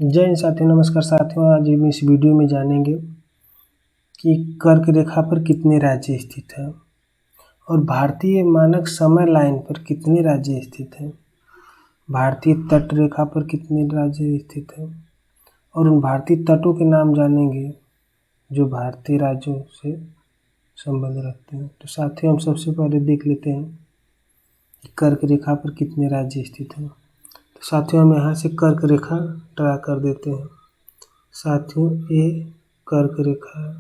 जय हिंद साथियों, नमस्कार साथियों। आज हम इस वीडियो में जानेंगे कि कर्क रेखा पर कितने राज्य स्थित हैं और भारतीय मानक समय लाइन पर कितने राज्य स्थित हैं, भारतीय तट रेखा पर कितने राज्य स्थित हैं और उन भारतीय तटों के नाम जानेंगे जो भारतीय राज्यों से संबंध रखते हैं। तो साथियों, हम सबसे पहले देख लेते हैं कि कर्क रेखा पर कितने राज्य स्थित हैं। तो साथियों, हम यहाँ से कर्क रेखा ड्रा कर देते हैं। साथियों, ये कर्क रेखा है।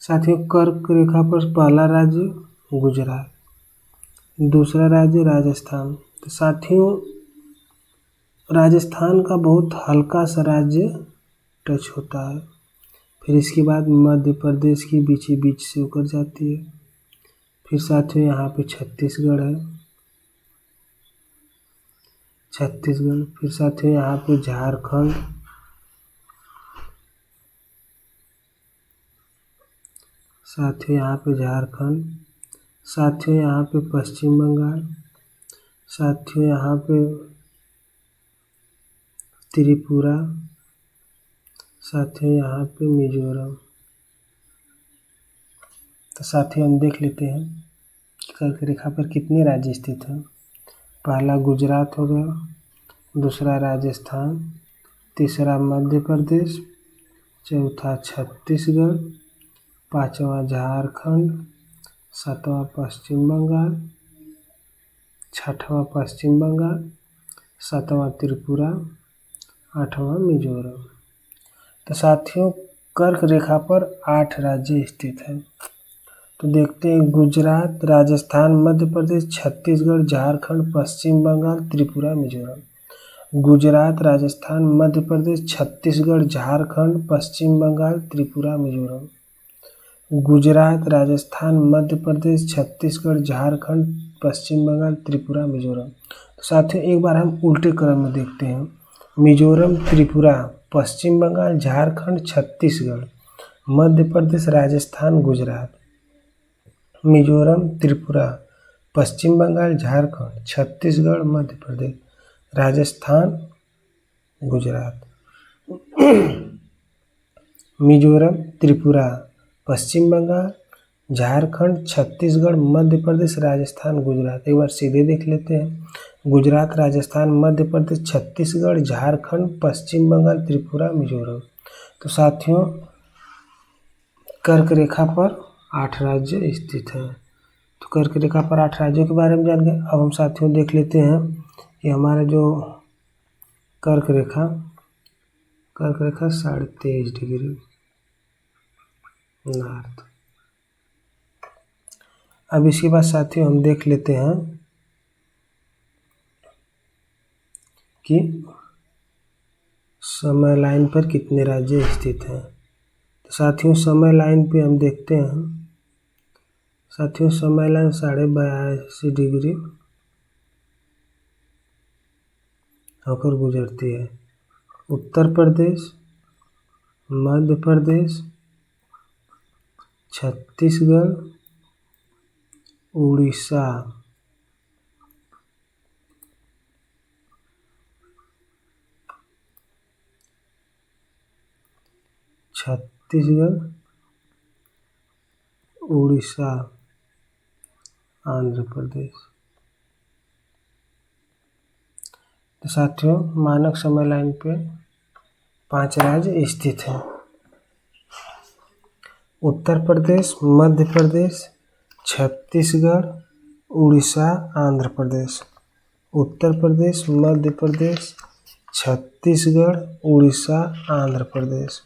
साथियों, कर्क रेखा पर पहला राज्य गुजरात, दूसरा राज्य राजस्थान। तो साथियों, राजस्थान का बहुत हल्का सा राज्य टच होता है। फिर इसके बाद मध्य प्रदेश की बीच से होकर जाती है। फिर साथियों, यहाँ पे छत्तीसगढ़ है, छत्तीसगढ़। फिर साथियों, यहाँ पे झारखंड, साथियों यहाँ पे झारखंड। साथियों यहाँ पे पश्चिम बंगाल। साथियों यहाँ पे त्रिपुरा। साथियों यहाँ पे मिजोरम। तो साथियों, हम देख लेते हैं कि कर्क रेखा पर कितने राज्य स्थित हैं। पहला गुजरात हो गया, दूसरा राजस्थान, तीसरा मध्य प्रदेश, चौथा छत्तीसगढ़, पांचवा झारखंड, सातवां पश्चिम बंगाल, छठवां पश्चिम बंगाल, सातवां त्रिपुरा, आठवां मिजोरम। तो साथियों, कर्क रेखा पर 8 राज्य स्थित हैं। तो देखते हैं, गुजरात, राजस्थान, मध्य प्रदेश, छत्तीसगढ़, झारखंड, पश्चिम बंगाल, त्रिपुरा, मिजोरम। गुजरात, राजस्थान, मध्य प्रदेश, छत्तीसगढ़, झारखंड, पश्चिम बंगाल, त्रिपुरा, मिजोरम। गुजरात, राजस्थान, मध्य प्रदेश, छत्तीसगढ़, झारखंड, पश्चिम बंगाल, त्रिपुरा, मिजोरम। तो साथियों, एक बार हम उल्टे क्रम में देखते हैं। मिजोरम, त्रिपुरा, पश्चिम बंगाल, झारखंड, छत्तीसगढ़, मध्य प्रदेश, राजस्थान, गुजरात। मिजोरम, त्रिपुरा, पश्चिम बंगाल, झारखंड, छत्तीसगढ़, मध्य प्रदेश, राजस्थान, गुजरात। मिजोरम, त्रिपुरा, पश्चिम बंगाल, झारखंड, छत्तीसगढ़, मध्य प्रदेश, राजस्थान, गुजरात। एक बार सीधे देख लेते हैं। गुजरात, राजस्थान, मध्य प्रदेश, छत्तीसगढ़, झारखंड, पश्चिम बंगाल, त्रिपुरा, मिजोरम। तो साथियों, कर्क रेखा पर 8 राज्य स्थित हैं। तो कर्क रेखा पर 8 राज्यों के बारे में जान गए। अब हम साथियों देख लेते हैं कि हमारा जो कर्क रेखा 23.5 डिग्री नॉर्थ। अब इसके बाद साथियों, हम देख लेते हैं कि समय लाइन पर कितने राज्य स्थित हैं। तो साथियों, समय लाइन पे हम देखते हैं। साथियों, समय लाइन 82.5 डिग्री होकर गुजरती है। उत्तर प्रदेश, मध्य प्रदेश, छत्तीसगढ़, उड़ीसा, छत्तीसगढ़, उड़ीसा, आंध्र प्रदेश। तो साथियों, मानक समय लाइन पे 5 राज्य स्थित हैं। उत्तर प्रदेश, मध्य प्रदेश, छत्तीसगढ़, उड़ीसा, आंध्र प्रदेश। उत्तर प्रदेश, मध्य प्रदेश, छत्तीसगढ़, उड़ीसा, आंध्र प्रदेश।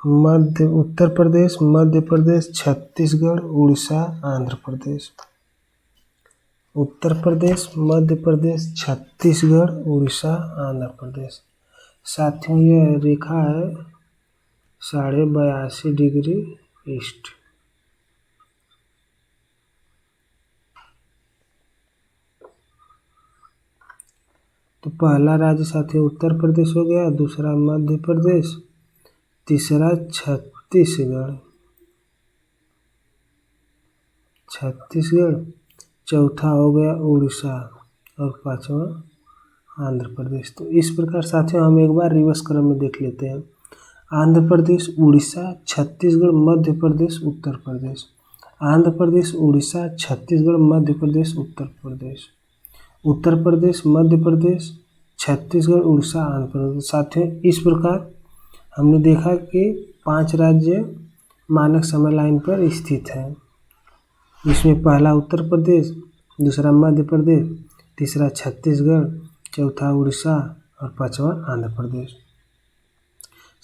उत्तर प्रदेश, मध्य प्रदेश, छत्तीसगढ़, उड़ीसा, आंध्र प्रदेश। उत्तर प्रदेश, मध्य प्रदेश, छत्तीसगढ़, उड़ीसा, आंध्र प्रदेश। साथियों, ये रेखा है 82.5 डिग्री ईस्ट। तो पहला राज्य साथियों उत्तर प्रदेश हो गया, दूसरा मध्य प्रदेश, तीसरा छत्तीसगढ़, छत्तीसगढ़, चौथा हो गया उड़ीसा और पांचवा आंध्र प्रदेश। तो इस प्रकार साथियों हम एक बार रिवर्स क्रम में देख लेते हैं। आंध्र प्रदेश, उड़ीसा, छत्तीसगढ़, मध्य प्रदेश, उत्तर प्रदेश। आंध्र प्रदेश, उड़ीसा, छत्तीसगढ़, मध्य प्रदेश, उत्तर प्रदेश। उत्तर प्रदेश, मध्य प्रदेश, छत्तीसगढ़, उड़ीसा, आंध्र प्रदेश। साथियों इस प्रकार हमने देखा कि 5 राज्य मानक समय लाइन पर स्थित हैं, जिसमें पहला उत्तर प्रदेश, दूसरा मध्य प्रदेश, तीसरा छत्तीसगढ़, चौथा उड़ीसा और पांचवा आंध्र प्रदेश।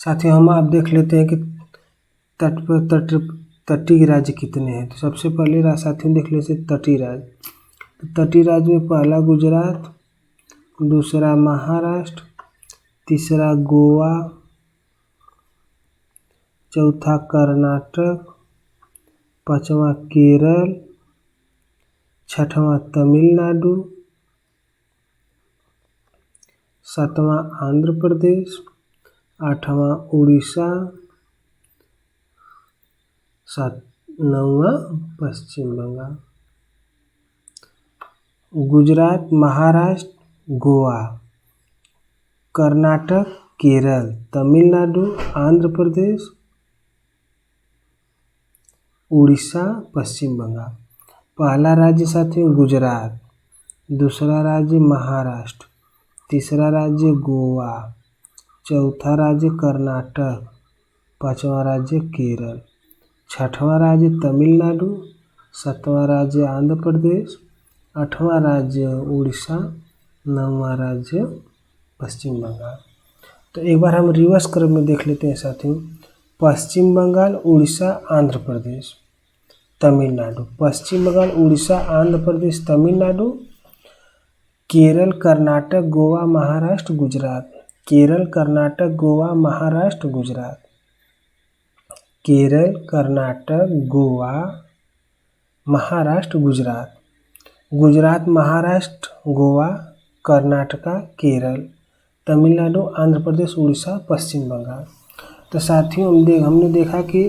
साथियों हम आप देख लेते हैं कि तटीय राज्य कितने हैं। तो सबसे पहले साथियों देख लेते हैं तटीय राज्य। तो तटीय राज्य में पहला गुजरात, दूसरा महाराष्ट्र, तीसरा गोवा, चौथा कर्नाटक, पांचवा केरल, छठवां तमिलनाडु, सातवां आंध्र प्रदेश, आठवां उड़ीसा, नौवां पश्चिम बंगाल। गुजरात, महाराष्ट्र, गोवा, कर्नाटक, केरल, तमिलनाडु, आंध्र प्रदेश, उड़ीसा, पश्चिम बंगाल। पहला राज्य साथियों गुजरात, दूसरा राज्य महाराष्ट्र, तीसरा राज्य गोवा, चौथा राज्य कर्नाटक, पांचवा राज्य केरल, छठवां राज्य तमिलनाडु, सातवां राज्य आंध्र प्रदेश, आठवां राज्य उड़ीसा, नौवां राज्य पश्चिम बंगाल। तो एक बार हम रिवर्स क्रम में देख लेते हैं साथियों। पश्चिम बंगाल, उड़ीसा, आंध्र प्रदेश, तमिलनाडु। पश्चिम बंगाल, उड़ीसा, आंध्र प्रदेश, तमिलनाडु, केरल, कर्नाटक, गोवा, महाराष्ट्र, गुजरात। केरल, कर्नाटक, गोवा, महाराष्ट्र, गुजरात। केरल, कर्नाटक, गोवा, महाराष्ट्र, गुजरात। गुजरात, महाराष्ट्र, गोवा, कर्नाटका, केरल, तमिलनाडु, आंध्र प्रदेश, उड़ीसा, पश्चिम बंगाल। तो साथियों हमने देखा कि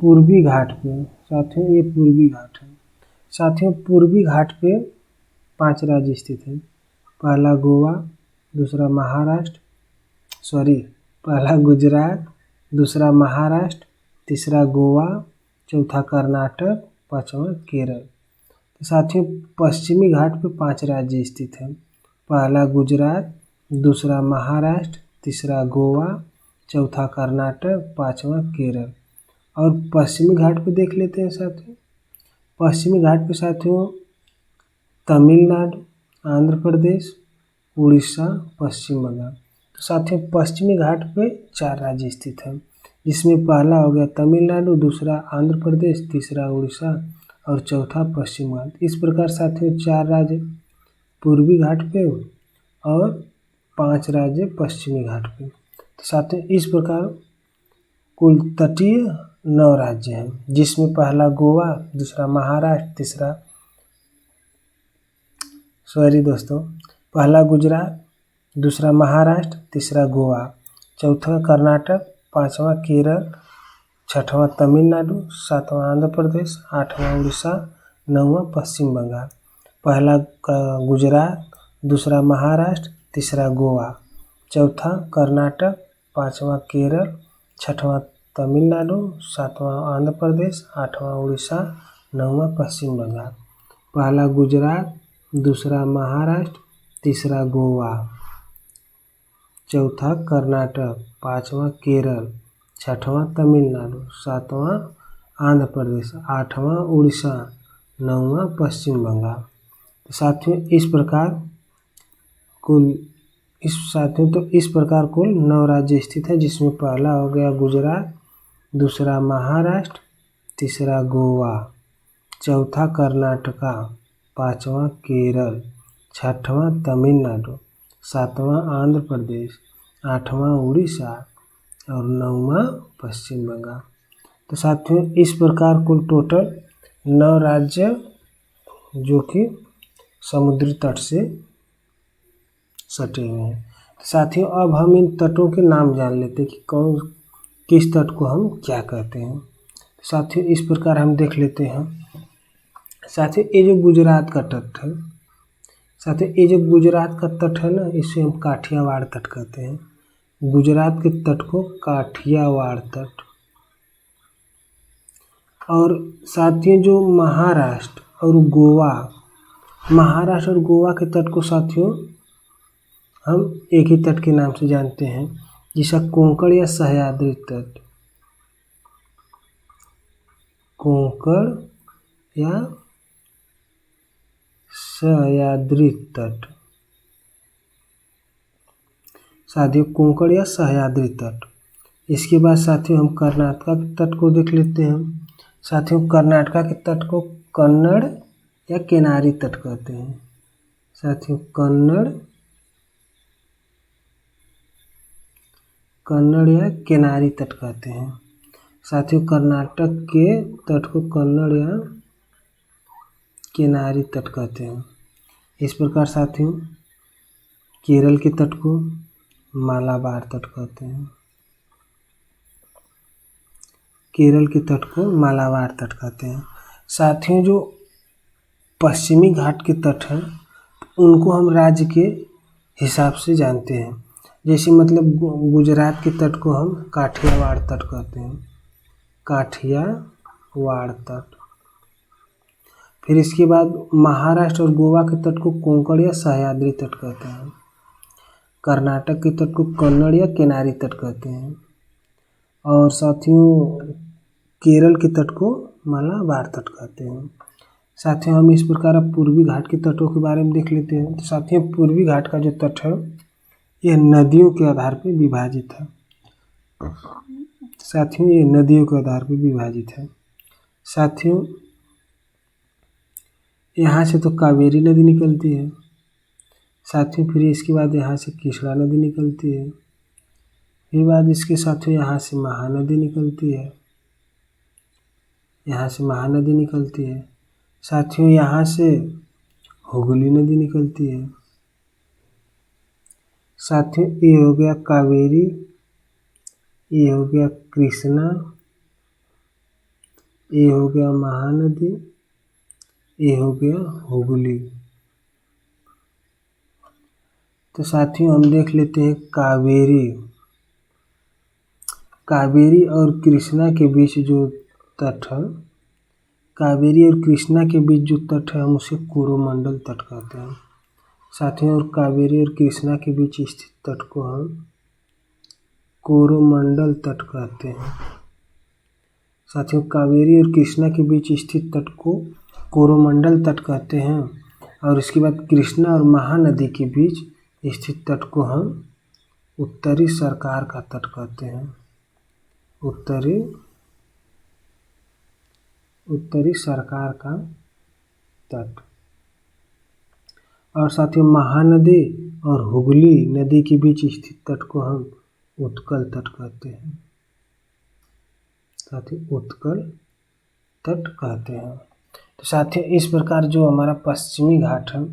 पूर्वी घाट पे, साथियों ये पूर्वी घाट है। साथियों पूर्वी घाट पे 5 राज्य स्थित हैं। पहला गोवा, दूसरा पहला गुजरात, दूसरा महाराष्ट्र, तीसरा गोवा, चौथा कर्नाटक, पांचवा केरल। तो साथियों पश्चिमी घाट पे 5 राज्य स्थित हैं। पहला गुजरात, दूसरा महाराष्ट्र, तीसरा गोवा, चौथा कर्नाटक, पांचवा केरल। और पश्चिमी घाट पे देख लेते हैं साथियों। पश्चिमी घाट पे साथियों तमिलनाडु, आंध्र प्रदेश, उड़ीसा, पश्चिम बंगाल। तो साथियों पश्चिमी घाट पे 4 राज्य स्थित हैं, जिसमें पहला हो गया तमिलनाडु, दूसरा आंध्र प्रदेश, तीसरा उड़ीसा और चौथा पश्चिम बंगाल। इस प्रकार साथियों 4 राज्य पूर्वी घाट पे और 5 राज्य पश्चिमी घाट पे। तो साथियों इस प्रकार कुल तटीय 9 राज्य हैं, जिसमें पहला गोवा, दूसरा महाराष्ट्र, पहला गुजरात, दूसरा महाराष्ट्र, तीसरा गोवा, चौथा कर्नाटक, पांचवा केरल, छठवां तमिलनाडु, सातवां आंध्र प्रदेश, आठवां उड़ीसा, नौवां पश्चिम बंगाल। पहला गुजरात, दूसरा महाराष्ट्र, तीसरा गोवा, चौथा कर्नाटक, पांचवा केरल, छठवां तमिलनाडु, सातवां आंध्र प्रदेश, आठवां उड़ीसा, नौवां पश्चिम बंगाल। पहला गुजरात, दूसरा महाराष्ट्र, तीसरा गोवा, चौथा कर्नाटक, पांचवा केरल, छठवां तमिलनाडु, सातवां आंध्र प्रदेश, आठवां उड़ीसा, नौवां पश्चिम बंगाल। साथियों इस प्रकार कुल 9 राज्य स्थित है, जिसमें पहला हो गया गुजरात, दूसरा महाराष्ट्र, तीसरा गोवा, चौथा कर्नाटका, पांचवा केरल, छठवां तमिलनाडु, सातवां आंध्र प्रदेश, आठवां उड़ीसा और नौवां पश्चिम बंगाल। तो साथियों इस प्रकार कुल टोटल 9 राज्य जो कि समुद्री तट से सटे हुए हैं। साथियों अब हम इन तटों के नाम जान लेते हैं कि किस तट को हम क्या कहते हैं। साथियों इस प्रकार हम देख लेते हैं साथियों ये जो गुजरात का तट है, साथियों ये जो गुजरात का तट है ना, इसे हम काठियावाड़ तट कहते हैं। गुजरात के तट को काठियावाड़ तट। और साथियों जो महाराष्ट्र और गोवा, महाराष्ट्र और गोवा के तट को साथियों हम एक ही तट के नाम से जानते हैं, जिसका कोंकण या सह्याद्री तट, कोंकण या सह्याद्री तट। साथियों कोंकण या सह्याद्री तट। इसके बाद साथियों हम कर्नाटक के तट को देख लेते हैं। साथियों कर्नाटक के तट को कन्नड़ या किनारी तट कहते हैं। साथियों कन्नड़ या किनारी तट कहते हैं। साथियों कर्नाटक के तट को कन्नड़ या किनारी तट कहते हैं। इस प्रकार साथियों केरल के तट को मालाबार तट कहते हैं। केरल के तट को मालाबार तट कहते हैं। साथियों जो पश्चिमी घाट के तट हैं उनको हम राज्य के हिसाब से जानते हैं। जैसे मतलब गुजरात के तट को हम काठियावाड़ तट कहते हैं, काठियावाड़ तट। फिर इसके बाद महाराष्ट्र और गोवा के तट को कोंकण या सह्याद्री तट कहते हैं। कर्नाटक के तट को कन्नड़ या किनारी तट कहते हैं। और साथियों केरल के तट को मालाबार तट कहते हैं। साथियों हम इस प्रकार अब पूर्वी घाट के तटों के बारे में देख लेते हैं। तो साथियों पूर्वी घाट का जो तट है यह नदियों के आधार पर विभाजित है। साथियों ये नदियों के आधार पर विभाजित है। साथियों यहाँ से तो कावेरी नदी निकलती है। साथियों फिर इसके बाद यहाँ से कृष्णा नदी निकलती है। फिर बाद इसके साथियों यहाँ से महानदी निकलती है, यहाँ से महानदी निकलती है। साथियों यहाँ से हुगली नदी निकलती है। साथियों ये हो गया कावेरी, ये हो गया कृष्णा, ये हो गया महानदी, ये हो गया हुगली। तो साथियों हम देख लेते हैं कावेरी। कावेरी और कृष्णा के बीच जो तट है, कावेरी और कृष्णा के बीच जो तट है हम उसे कोरोमंडल तट कहते हैं। साथियों और कावेरी और कृष्णा के बीच स्थित तट को हम कोरोमंडल तट कहते हैं। साथियों कावेरी और कृष्णा के बीच स्थित तट को कोरोमंडल तट कहते हैं। और इसके बाद कृष्णा और महानदी के बीच स्थित तट को हम उत्तरी सरकार का तट कहते हैं, उत्तरी सरकार का तट। और साथियों महानदी और हुगली नदी के बीच स्थित तट को हम उत्कल तट कहते हैं। साथियों उत्कल तट कहते हैं। तो साथियों इस प्रकार जो हमारा पश्चिमी घाट है,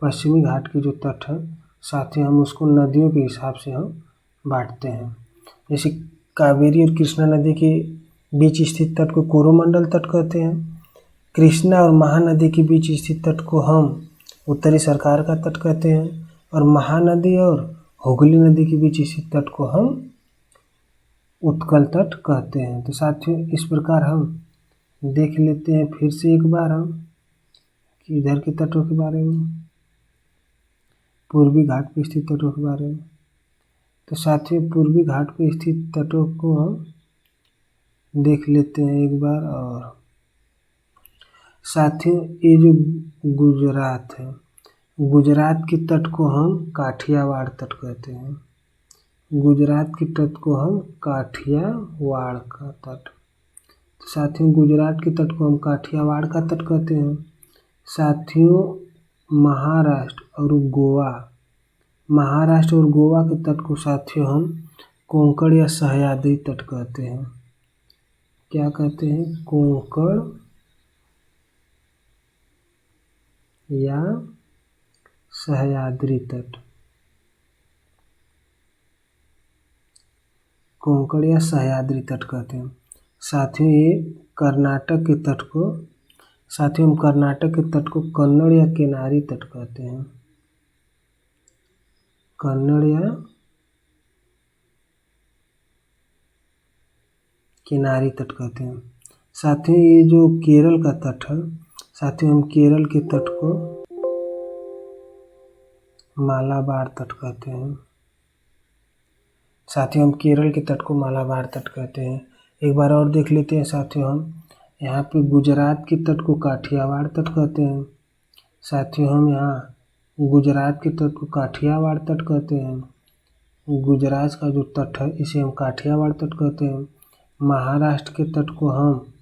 पश्चिमी घाट के जो तट है साथियों हम उसको नदियों के हिसाब से हम बांटते हैं। जैसे कावेरी और कृष्णा नदी के बीच स्थित तट को कोरोमंडल तट कहते हैं। कृष्णा और महानदी के बीच स्थित तट को हम उत्तरी सरकार का तट कहते हैं। और महानदी और हुगली नदी के बीच स्थित तट को हम उत्कल तट कहते हैं। तो साथियों इस प्रकार हम देख लेते हैं फिर से एक बार हम कि इधर के तटों के बारे में, पूर्वी घाट पर स्थित तटों के बारे में। तो साथियों पूर्वी घाट पर स्थित तटों को हम देख लेते हैं एक बार। और साथियों ये जो गुजरात है, गुजरात के तट को हम काठियावाड़ तट कहते हैं। गुजरात के तट को हम काठियावाड़ का तट। तो साथियों गुजरात के तट को हम काठियावाड़ का तट कहते हैं। साथियों महाराष्ट्र और गोवा, महाराष्ट्र और गोवा के तट को साथियों हम कोंकण या सह्याद्री तट कहते हैं। क्या कहते हैं? कोंकण या सह्याद्री तट, कोंकण या सह्याद्री तट कहते हैं। साथियों ये कर्नाटक के तट को साथियों हम कर्नाटक के तट को कन्नड़ या किनारी तट कहते हैं। कन्नड़ या किनारी तट कहते हैं। साथियों ये जो केरल का तट है, साथियों हम केरल के तट को मालाबार तट कहते हैं। साथियों हम केरल के तट को मालाबार तट कहते हैं। एक बार और देख लेते हैं साथियों, हम यहाँ पे गुजरात के तट को काठियावाड़ तट कहते हैं। साथियों हम यहाँ गुजरात के तट को काठियावाड़ तट कहते हैं। गुजरात का जो तट है इसे हम काठियावाड़ तट कहते हैं। महाराष्ट्र के तट को हम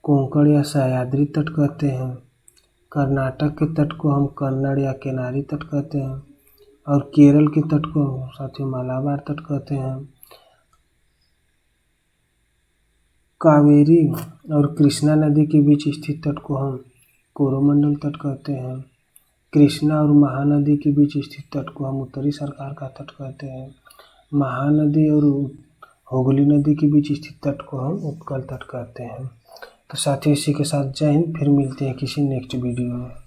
कोंकण या सह्याद्री तट कहते हैं। कर्नाटक के तट को हम कन्नड़ या किनारी तट कहते हैं और केरल के तट को साथियों मालाबार तट कहते हैं। कावेरी और कृष्णा नदी के बीच स्थित तट को हम कोरोमंडल तट कहते हैं। कृष्णा और महानदी के बीच स्थित तट को हम उत्तरी सरकार का तट कहते हैं। महानदी और हुगली नदी के बीच स्थित तट को हम उत्कल तट कहते हैं। तो साथियों इसी के साथ जय हिंद, फिर मिलते हैं किसी नेक्स्ट वीडियो में।